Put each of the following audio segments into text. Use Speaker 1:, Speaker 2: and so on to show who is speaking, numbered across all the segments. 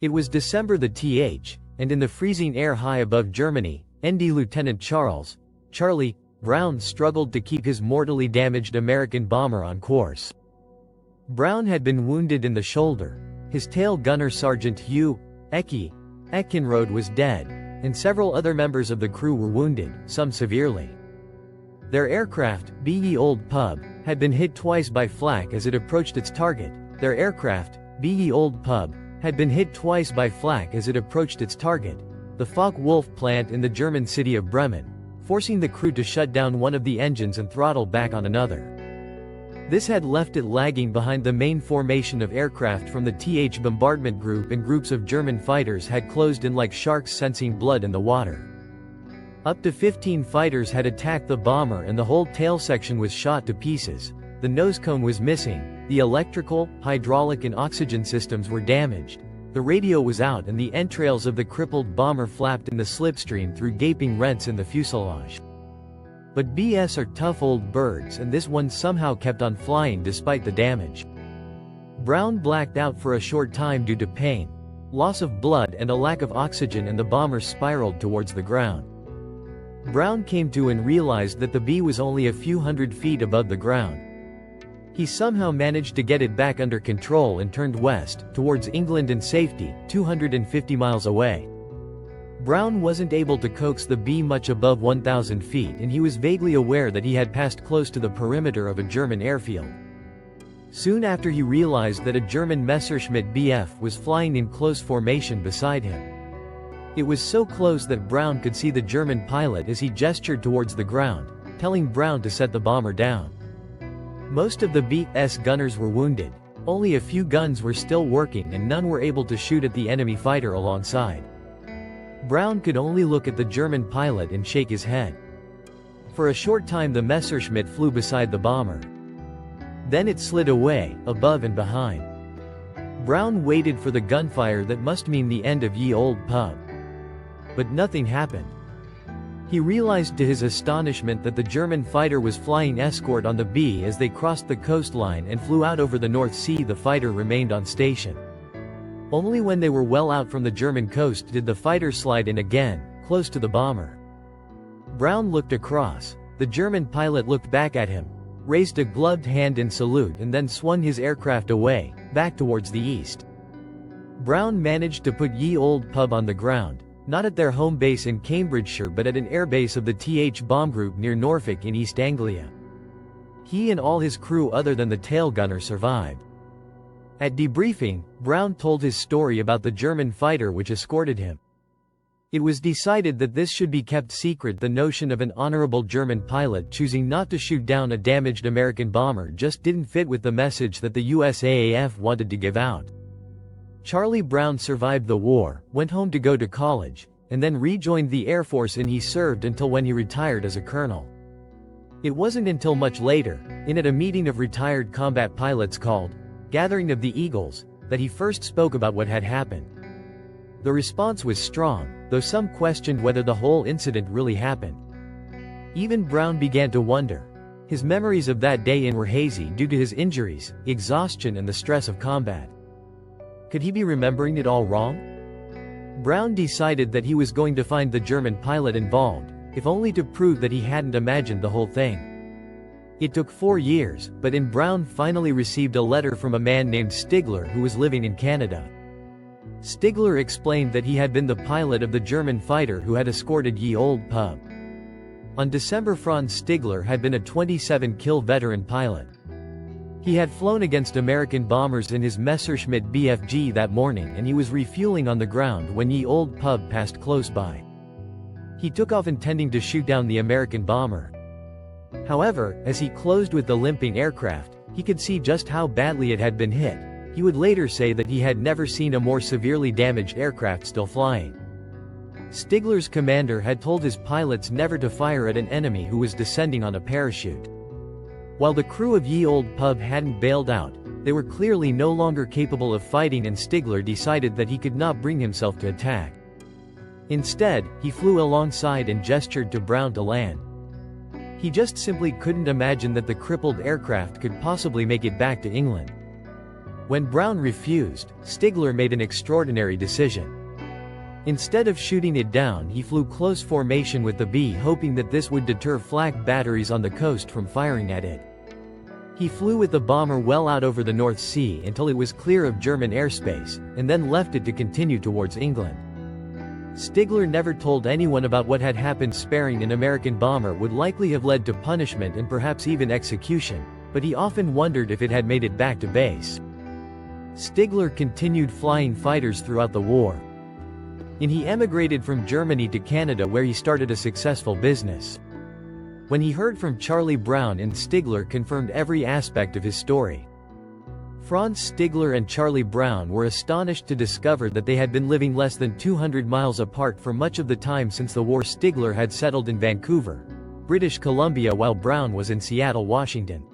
Speaker 1: It was December the th, and in the freezing air high above Germany, ND Lieutenant Charlie Brown struggled to keep his mortally damaged American bomber on course. Brown had been wounded in the shoulder. His tail gunner Sergeant Hugh Eckenrode was dead, and several other members of the crew were wounded, some severely. Their aircraft, B-17, had been hit twice by flak as it approached its target. The Focke-Wulf plant in the German city of Bremen, forcing the crew to shut down one of the engines and throttle back on another. This had left it lagging behind the main formation of aircraft from the TH bombardment group, and groups of German fighters had closed in like sharks sensing blood in the water. Up to 15 fighters had attacked the bomber, and the whole tail section was shot to pieces. The nose cone was missing, the electrical, hydraulic and oxygen systems were damaged. The radio was out, and the entrails of the crippled bomber flapped in the slipstream through gaping rents in the fuselage. But BS are tough old birds, and this one somehow kept on flying despite the damage. Brown blacked out for a short time due to pain, loss of blood and a lack of oxygen, and the bomber spiraled towards the ground. Brown came to and realized that the B was only a few hundred feet above the ground. He somehow managed to get it back under control and turned west, towards England and safety, 250 miles away. Brown wasn't able to coax the B much above 1,000 feet, and he was vaguely aware that he had passed close to the perimeter of a German airfield. Soon after, he realized that a German Messerschmitt Bf was flying in close formation beside him. It was so close that Brown could see the German pilot as he gestured towards the ground, telling Brown to set the bomber down. Most of the BS gunners were wounded. Only a few guns were still working, and none were able to shoot at the enemy fighter alongside. Brown could only look at the German pilot and shake his head. For a short time the Messerschmitt flew beside the bomber. Then it slid away, above and behind. Brown waited for the gunfire that must mean the end of Ye Old Pub. But nothing happened. He realized to his astonishment that the German fighter was flying escort on the B. As they crossed the coastline and flew out over the North Sea, the fighter remained on station. Only when they were well out from the German coast did the fighter slide in again, close to the bomber. Brown looked across. The German pilot looked back at him, raised a gloved hand in salute, and then swung his aircraft away, back towards the east. Brown managed to put Ye Old Pub on the ground, not at their home base in Cambridgeshire but at an airbase of the TH bomb group near Norfolk in East Anglia. He and all his crew other than the tail gunner survived. At debriefing, Brown told his story about the German fighter which escorted him. It was decided that this should be kept secret. The notion of an honorable German pilot choosing not to shoot down a damaged American bomber just didn't fit with the message that the USAAF wanted to give out. Charlie Brown survived the war, went home to go to college, and then rejoined the Air Force, and he served until when he retired as a colonel. It wasn't until much later, at a meeting of retired combat pilots called Gathering of the Eagles, that he first spoke about what had happened. The response was strong, though some questioned whether the whole incident really happened. Even Brown began to wonder. His memories of that day were hazy due to his injuries, exhaustion and the stress of combat. Could he be remembering it all wrong? Brown decided that he was going to find the German pilot involved, if only to prove that he hadn't imagined the whole thing. It took 4 years, but Brown finally received a letter from a man named Stigler who was living in Canada. Stigler explained that he had been the pilot of the German fighter who had escorted Ye Old Pub. On December, Franz Stigler had been a 27-kill veteran pilot. He had flown against American bombers in his Messerschmitt BFG that morning, and he was refueling on the ground when Ye Old Pub passed close by. He took off intending to shoot down the American bomber. However, as he closed with the limping aircraft, he could see just how badly it had been hit. He would later say that he had never seen a more severely damaged aircraft still flying. Stigler's commander had told his pilots never to fire at an enemy who was descending on a parachute. While the crew of Ye Old Pub hadn't bailed out, they were clearly no longer capable of fighting, and Stigler decided that he could not bring himself to attack. Instead, he flew alongside and gestured to Brown to land. He just simply couldn't imagine that the crippled aircraft could possibly make it back to England. When Brown refused, Stigler made an extraordinary decision. Instead of shooting it down, he flew close formation with the B, hoping that this would deter flak batteries on the coast from firing at it. He flew with the bomber well out over the North Sea until it was clear of German airspace, and then left it to continue towards England. Stigler never told anyone about what had happened. Sparing an American bomber would likely have led to punishment and perhaps even execution, but he often wondered if it had made it back to base. Stigler continued flying fighters throughout the war. He emigrated from Germany to Canada, where he started a successful business. When he heard from Charlie Brown, and Stigler confirmed every aspect of his story. Franz Stigler and Charlie Brown were astonished to discover that they had been living less than 200 miles apart for much of the time since the war. Stigler had settled in Vancouver, British Columbia, while Brown was in Seattle, Washington.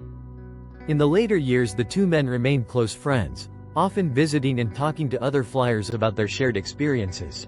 Speaker 1: In the later years, the two men remained close friends, often visiting and talking to other flyers about their shared experiences.